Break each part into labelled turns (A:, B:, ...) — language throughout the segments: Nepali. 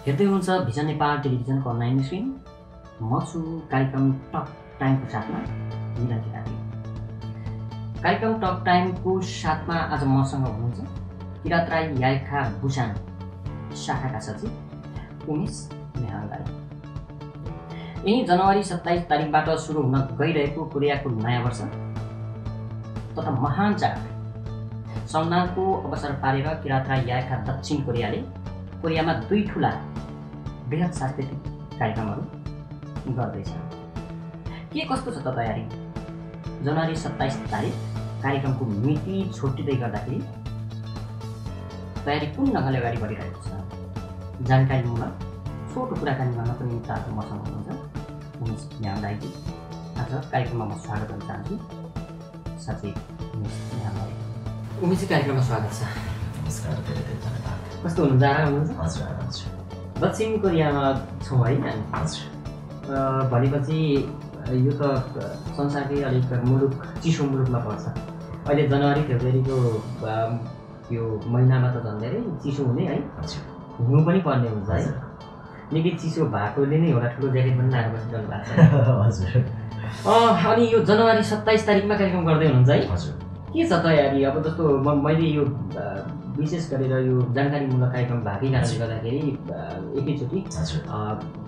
A: हेर्दै हुनुहुन्छ भिजन नेपाल टेलिभिजनको अनलाइन स्क्रिन। म छु कार्यक्रम टक टाइमको साथमा मिलन किराती। कार्यक्रम टक टाइमको साथमा आज मसँग हुनुहुन्छ किरात राई याइखा बुसान शाखाका सचिव उमेश नेहाङ राई। यही जनवरी 27 तारिकबाट सुरु हुन गइरहेको कोरियाको नयाँ वर्ष तथा महान चाड सम्मानको अवसर पारेर किरात राई याइखा दक्षिण कोरियाले कोरियामा 2 ठुला बृहत सांस्कृतिक कार्यक्रमहरू गर्दैछ। के कस्तो छ त तयारी? जनवरी 27 तारिक कार्यक्रमको मिति छोटिँदै गर्दाखेरि तयारी कुन ढङ्गले अगाडि बढिरहेको छ? जानकारीमूलक छोटो कुराकानी गर्नको निम्ति आज मसँग हुनुहुन्छ उमेश नेहाङ राईजी। आज कार्यक्रममा म स्वागत गर्न चाहन्छु सचिव उमेश नेहाङ राई। उमेशजी, कार्यक्रममा स्वागत छ।
B: नमस्कार, धेरै धेरै धन्यवाद।
A: कस्तो हुनुहुन्छ? आराम हुनुहुन्छ?
B: हजुर, आराम छु।
A: दक्षिण कोरियामा छौँ है?
B: हजुर।
A: भनेपछि यो त संसारकै अलिक चिसो मुलुकमा पर्छ। अहिले जनवरी फेब्रुअरीको यो महिनामा त झन् धेरै चिसो हुने है। हिउँ पनि पर्ने हुन्छ है। निकै चिसो भएकोले नै एउटा ठुलो ज्याकेट पनि लगाएर बसिरहनु भएको छ।
B: हजुर।
A: अनि यो जनवरी 27 तारिकमा कार्यक्रम गर्दै हुनुहुन्छ है?
B: हजुर।
A: के छ तयारी? अब जस्तो मैले यो विशेष गरेर यो जानकारीमूलक कार्यक्रम भएकै कारणले गर्दाखेरि एकैचोटि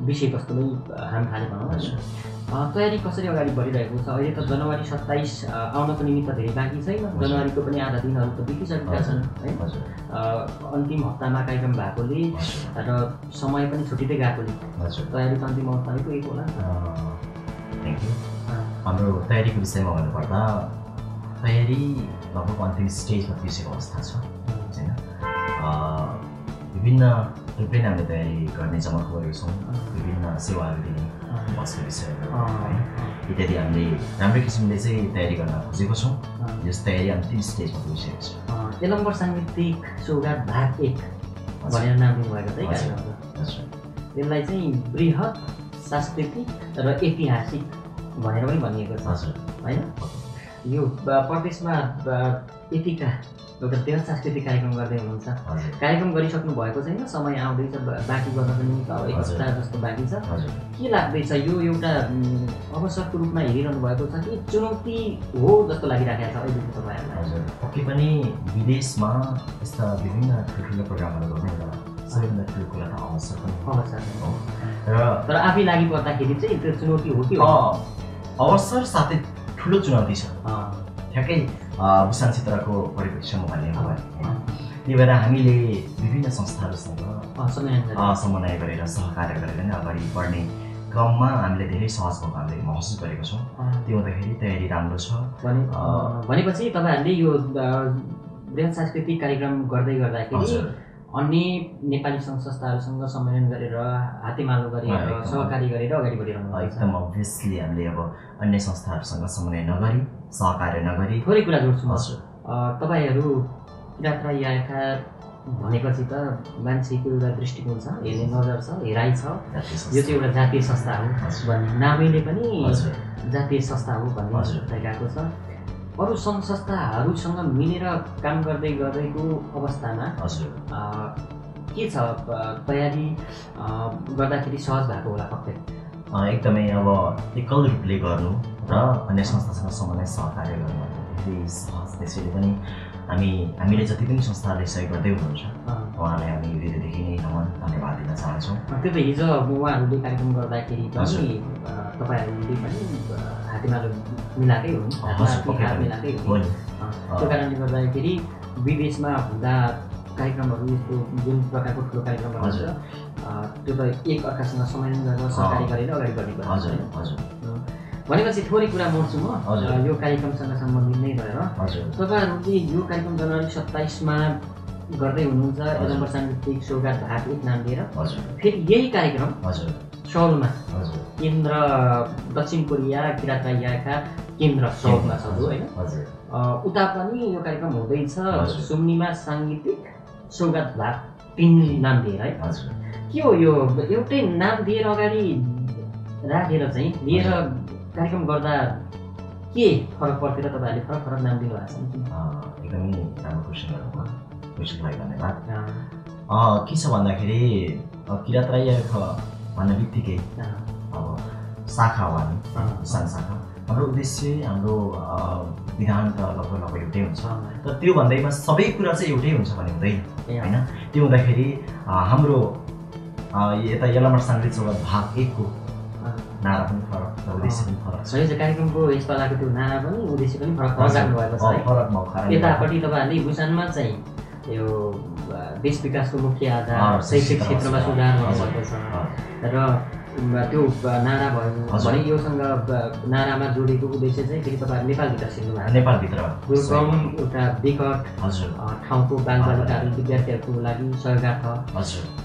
A: विषयवस्तु नै हाम थाले भनौँ। तयारी कसरी अगाडि बढिरहेको छ? अहिले त जनवरी 27 आउनको निमित्त धेरै बाँकी छैन। जनवरीको पनि आधा दिनहरू त बितिसकेका छन् है। अन्तिम हप्तामा कार्यक्रम भएकोले र समय पनि छुटिँदै गएकोले तयारी त अन्तिम अवस्थामै पुगेको होला।
B: Thank you. हाम्रो तयारीको विषयमा भन्नुपर्दा तयारी लगभग अन्तिम स्टेजमा पुगिसकेको अवस्था छ होइन। विभिन्न रूपले हामीले तयारी गर्ने जमर्को गरेको छौँ। विभिन्न सेवाहरू दिने बसको विषयहरू इत्यादि हामीले राम्रै किसिमले चाहिँ तयारी गर्न खोजेको छौँ। यस तयारी अन्तिम स्टेजमा पुगिसकेको छ।
A: एलम्बर साङ्गीतिक सौगात भाग 1 भनेर नाम दिनुभएको छ है कार्यक्रमको। यसलाई चाहिँ बृहत सांस्कृतिक र ऐतिहासिक भनेर पनि भनिएको छ होइन। यो प्रदेशमा यतिका एउटा बृहत सांस्कृतिक कार्यक्रम गर्दै हुनुहुन्छ। कार्यक्रम गरिसक्नु भएको छैन? समय आउँदैछ बाँकी गर्नको निम्ति अब 1 हप्ता जस्तो बाँकी छ। के लाग्दैछ? यो एउटा अवसरको रूपमा हेरिरहनु भएको छ कि चुनौती हो जस्तो लागिरहेको छ अहिले तपाईँहरूलाई?
B: हजुर, पक्कै पनि विदेशमा यस्ता विभिन्न ठुल्ठुलो प्रोग्रामहरू गर्ने एउटा सबैभन्दा ठुलो कुरा त अवसर पनि हो। तर
A: आफै लागि पर्दाखेरि चाहिँ त्यो चुनौती हो कि?
B: अवसर साथै ठुलो चुनौती छ। ठ्याक्कै बुसान क्षेत्रको परिप्रेक्ष्यमा भन्ने हो भने त्यही भएर हामीले विभिन्न संस्थाहरूसँग समन्वय गरेर सहकार्य गरेर नै अगाडि बढ्ने क्रममा हामीले धेरै सहज भएको हामीले महसुस गरेको छौँ। त्यो हुँदाखेरि तयारी राम्रो छ।
A: भनेपछि तपाईँहरूले यो बृहत सांस्कृतिक कार्यक्रम गर्दाखेरि अन्य नेपाली सङ्घ संस्थाहरूसँग सम्मेलन गरेर हातेमालो गरेर सहकारी गरेर अगाडि बढिरहनु भएको छ।
B: एकदम अभियसली हामीले अब अन्य संस्थाहरूसँग समन्वय नगरी सहकार्य नगरी
A: थोरै कुरा जोड्छु म। तपाईँहरू किरात राई याइखा भनेपछि त मान्छेको एउटा दृष्टिकोण छ, हेर्ने नजर छ, हेराइ छ। यो चाहिँ एउटा जातीय संस्था हो भन्ने नामैले पनि जातीय संस्था हो भन्ने तरिकाको छ। अरू सङ्घ संस्थाहरूसँग मिलेर काम गर्दैको अवस्थामा के छ तयारी गर्दाखेरि सहज भएको होला? पक्कै
B: एकदमै अब एकल रूपले गर्नु र अन्य संस्थासँग समन्वय सहकार्य गर्नु धेरै सहज। त्यसैले पनि हामीले जति पनि संस्थाहरूले सहयोग गर्दै हुनुहुन्छ उहाँलाई हामी हृदयदेखि नै नमन धन्यवाद दिन चाहन्छौँ।
A: त्यो त हिजो उहाँहरूले कार्यक्रम गर्दाखेरि पनि तपाईँहरूले पनि हातेमालो मिलाएकै हो नि? मिलाएकै हो। त्यो कारणले गर्दाखेरि विदेशमा हुँदा कार्यक्रमहरू यस्तो जुन प्रकारको ठुलो कार्यक्रमहरू छ त्यो त एक अर्कासँग सम्मेलन गरेर सहकारी गरेर अगाडि बढेको भनेपछि थोरै कुरा मोड्छु म यो कार्यक्रमसँग सम्बन्धित नै रहेर। तपाईँहरूले यो कार्यक्रम जनवरी 27मा गर्दै हुनुहुन्छ एलम्बर साङ्गीतिक सौगात भाग 1 नाम दिएर। फेरि यही कार्यक्रम सौलमा केन्द्र दक्षिण कोरिया किरात राई याइखा केन्द्र सौलमा छ होइन? उता पनि यो कार्यक्रम हुँदैछ सुम्निमा साङ्गीतिक सौगात भाग 3 नाम दिएर है। के हो यो एउटै नाम दिएर अगाडि राखेर चाहिँ लिएर कार्यक्रम गर्दा के फरक पर्थ्यो र तपाईँहरूले फरक नाम दिनुभएको छ?
B: एकदमै राम्रो क्वेसन गर्नुभयो। क्वेसनको लागि धन्यवाद। के छ भन्दाखेरि किरात राई भन्ने बित्तिकै अब शाखा हो हामी सानो शाखा हाम्रो उद्देश्य हाम्रो विधान त लगभग एउटै हुन्छ तर त्यो भन्दैमा सबै कुरा चाहिँ एउटै हुन्छ भने हुँदैन होइन त्यो हुँदाखेरि हाम्रो यता यल्लामार साङ्गली चौर भाग 1 को नारा पनि फरक र उद्देश्य पनि फरक छ
A: यो कार्यक्रमको यसपालाको त्यो नारा पनि उद्देश्य पनि फरक राख्नु भएको छ
B: फरक भएको कारणले
A: यतापट्टि तपाईहरुले भुसानमा चाहिँ यो देश विकासको मुख्य आधार शैक्षिक क्षेत्रमा सुधार गर्नुपर्छ र त्यो नारा भयो भने योसँग नारामा जोडेको उद्देश्य चाहिँ फेरि तपाईहरु नेपालभित्र सिक्नु भएको
B: नेपालभित्र
A: यो कम एउटा विकट ठाउँको बालबालिकाहरू विद्यार्थीहरूको लागि सहयोगार्थ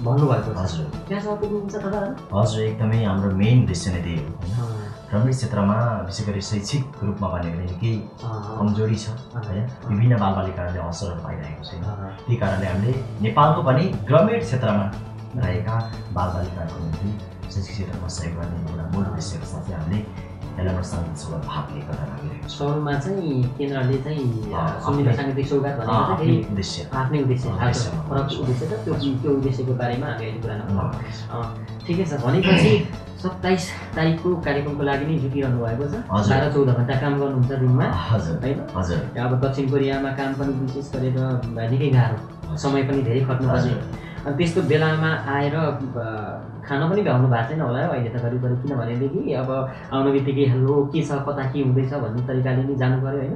A: भन्नुभएको छ त्यहाँसम्म पुग्नुहुन्छ तपाईहरु
B: हजुर एकदमै हाम्रो मेन उद्देश्य नै त्यही हो ग्रामीण क्षेत्रमा विशेष गरी शैक्षिक रूपमा भन्यो भने निकै कमजोरी छ हैन विभिन्न बालबालिकाहरूले अवसरहरू पाइरहेको छैन त्यही कारणले हामीले नेपालको पनि ग्रामीण क्षेत्रमा रहेका बालबालिकाहरूको निम्ति शैक्षिक क्षेत्रमा सहयोग गर्ने एउटा मूल उद्देश्यको साथ चाहिँ हामीले यल्लामार साङ्गीतिक सौगात भाग 1 गर्न लागिरहेको छ
A: सुरुमा चाहिँ केन्द्रले चाहिँ सुनिल साङ्गीतिक सौगात भनेको चाहिँ
B: उद्देश्य
A: आफ्नै उद्देश्य फरक उद्देश्य त त्यो उद्देश्यको बारेमा हामी अहिले कुरा नगरौँ ठिकै छ भनेपछि 27 तारिखको कार्यक्रमको लागि नै जुटिरहनु भएको छ 12-14 घण्टा काम गर्नुहुन्छ दिनमा हैन अब दक्षिण कोरियामा काम पनि विशेष गरेर निकै गाह्रो समय पनि धेरै खट्नुपर्ने अनि त्यस्तो बेलामा आएर खाना पनि भ्याउनु भएको छैन होला अहिले त करिब किनभनेदेखि अब आउनु बित्तिकै हेलो के छ कता के हुँदैछ भन्ने तरिकाले नि जानु पर्यो हैन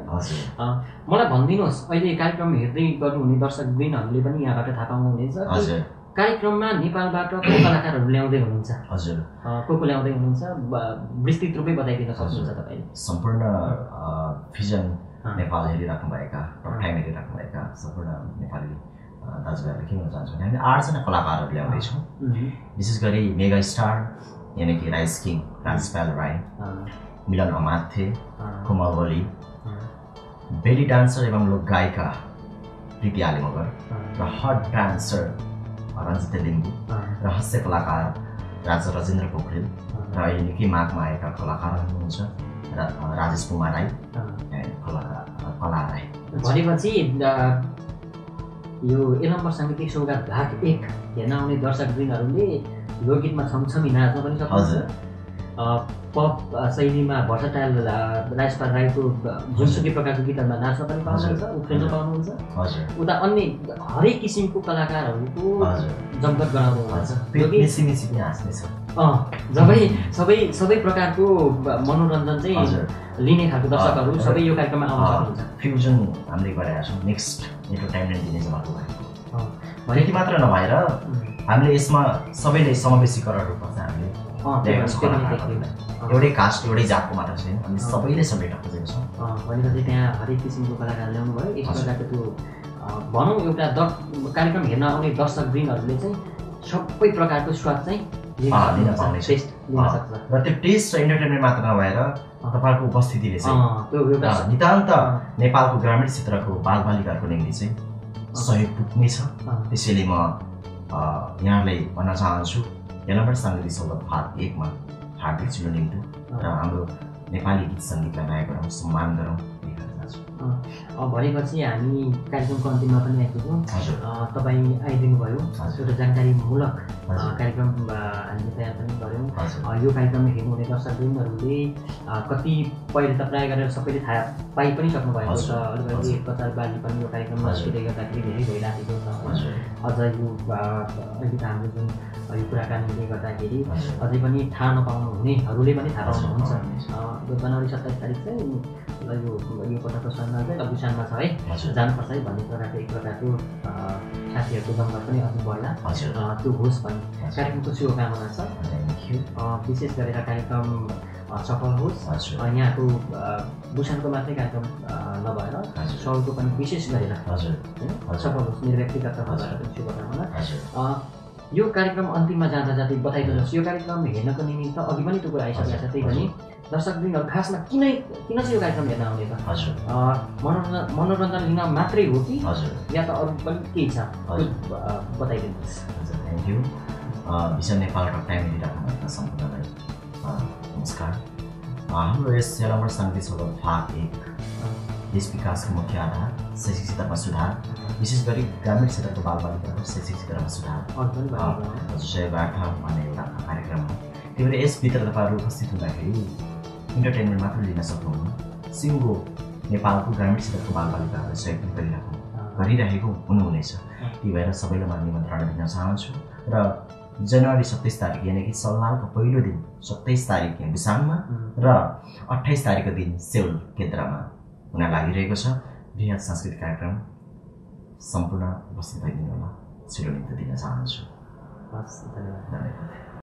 A: मलाई भनिदिनुहोस् अहिले कार्यक्रम हेर्दै गर्नुहुने दर्शकवृन्दहरूले पनि यहाँबाट थाहा पाउनुहुनेछ कार्यक्रममा नेपालबाट को कलाकारहरू ल्याउँदै हुनुहुन्छ
B: हजुर
A: को ल्याउँदै हुनुहुन्छ विस्तृत रूपमै बताइदिन सक्नुहुन्छ तपाईले
B: सम्पूर्ण भिजन नेपाल हेरिराख्नुभएका टाइम हेरिराख्नुभएका सम्पूर्ण नेपाली दाजुभाइहरूले के भन्न चाहन्छु भने हामी 8 जना कलाकारहरू ल्याउँदैछौँ विशेष गरी मेगा स्टार यानि कि राइस किङ राजपाल राई मिलन अमात्य कोमल वली बेली डान्सर एवं लोक गायिका प्रीति आलिमगर र हट डान्सर रञ्जिता लिम्बू र हास्य कलाकार राजा राजेन्द्र पोखरेल र अहिले निकै मागमा आएका कलाकारहरू हुनुहुन्छ राजेश कुमार राई कला राई
A: भनेपछि यो यल्लामार साङ्गीतिक सौगात भाग 1 हेर्न आउने दर्शकवृन्दहरूले लोकगीतमा छमछमी नाच्न पनि सक्नुहुन्छ पप शैलीमा भर्सटाइल राजपाल राईको जुनसुकै प्रकारको गीतहरूमा नाच्न पनि पाउनुहुन्छ उफ्रिन पाउनुहुन्छ उता अन्य हरेक किसिमको कलाकारहरूको जमघट गराउनुहुन्छ सबै प्रकारको मनोरञ्जन चाहिँ लिने खालको दर्शकहरू सबै यो कार्यक्रममा आउन सक्नुहुन्छ
B: फ्युजन हामीले गरेका छौँ नेक्स्ट एन्टरटेनमेन्ट दिने चाहिँ भएको त्यति मात्र नभएर हामीले यसमा सबैले समावेशीकरण रूपमा चाहिँ हामीले एउटै कास्ट एउटै जातको मात्र छैन हामी सबैले समेटेर खोजेको छौँ
A: भनेपछि त्यहाँ हरेक किसिमको कलाकार ल्याउनु भयो यस प्रकारको त्यो भनौँ एउटा कार्यक्रम हेर्न आउने दर्शकवृन्दहरूले चाहिँ सबै प्रकारको स्वाद चाहिँ
B: लिन पाउनेछ र त्यो टेस्ट र इन्टरटेनमेन्ट मात्र नभएर तपाईँहरूको उपस्थितिले चाहिँ नितान्त नेपालको ग्रामीण क्षेत्रको बालबालिकाहरूको निम्ति चाहिँ सहयोग पुग्नेछ त्यसैले म यहाँलाई भन्न चाहन्छु यल्लामार साङ्गीतिक सौगात भाग 1 मा हार्दिक छिलो निम्तो र हाम्रो नेपाली गीत सङ्गीतलाई माया गरौँ सम्मान गरौँ
A: भनेपछि हामी कार्यक्रमको अन्तिममा पनि आइपुग्यौँ तपाईँ आइदिनु भयो एउटा जानकारीमूलक कार्यक्रम हामीले तयार पनि गऱ्यौँ यो कार्यक्रम हेर्नुहुने दर्शकवृन्दहरूले कति पहिले त प्रायः गरेर सबैले थाहा पाइ पनि सक्नुभएको छ अलिकति प्रचार बाली पनि यो कार्यक्रममा छिटै गर्दाखेरि धेरै भइराखेको छ अझ यो अहिले त हाम्रो जुन यो कुराकानीले गर्दाखेरि अझै पनि थाहा नपाउनुहुनेहरूले पनि थाहा पाउनुहुन्छ यो जनवरी 27 तारिक चाहिँ यो पटक प्रसारणमा चाहिँ भुसानमा छ है जानुपर्छ है भन्ने प्रकारको एक प्रकारको साथीहरूको जमघट पनि अघि बढ्ला त्यो होस् भन्ने कार्यक्रमको शुभकामना छ विशेष गरेर कार्यक्रम सफल होस् यहाँको भुसानको मात्रै कार्यक्रम नभएर सबैको पनि विशेष गरेर सफल होस् मेरो व्यक्तिगत तर्फबाट पनि शुभकामना यो कार्यक्रम अन्तिममा जाँदा जाँदै बताइदिनुहोस् यो कार्यक्रम हेर्नको निमित्त अघि पनि त्यो कुरा आइसकेको छ त्यही पनि दर्शकवृन्दहरू खासमा किन चाहिँ यो कार्यक्रम हेर्न आउने त मनोरञ्जन लिन मात्रै हो कि या त अरू पनि केही छ बताइदिनुहोस्
B: थ्याङ्क यू भिजन नेपाल र टाइम हेरिराख्नुभएका सम्पूर्णलाई नमस्कार हाम्रो यस यल्लामार साङ्गीतिक सौगात भाग 1 देश विकासको मुख्य आधार शैक्षिक क्षेत्रमा सुधार, विशेष गरी ग्रामीण क्षेत्रको बालबालिकाहरू शैक्षिक क्षेत्रमा सुधार सहयोगार्थ भन्ने एउटा कार्यक्रम हो। त्यही भएर यसभित्र तपाईँहरू उपस्थित हुँदाखेरि इन्टरटेनमेन्ट मात्र लिन सक्नुहुन्न, सिङ्गो नेपालको ग्रामीण क्षेत्रको बालबालिकाहरूलाई सहयोग गरिरहेको हुनुहुनेछ। त्यही भएर सबैलाई म निमन्त्रणा दिन चाहन्छु र जनवरी 27 तारिक यानि कि सलनालको पहिलो दिन 27 तारिक यहाँ बिसाङमा र 28 तारिकको दिन सेउल केन्द्रमा हुन लागिरहेको छ बृहत सांस्कृतिक कार्यक्रम। सम्पूर्ण उपस्थित भइदिनु होला, छिटो निम्ति दिन चाहन्छु।
A: धन्यवाद।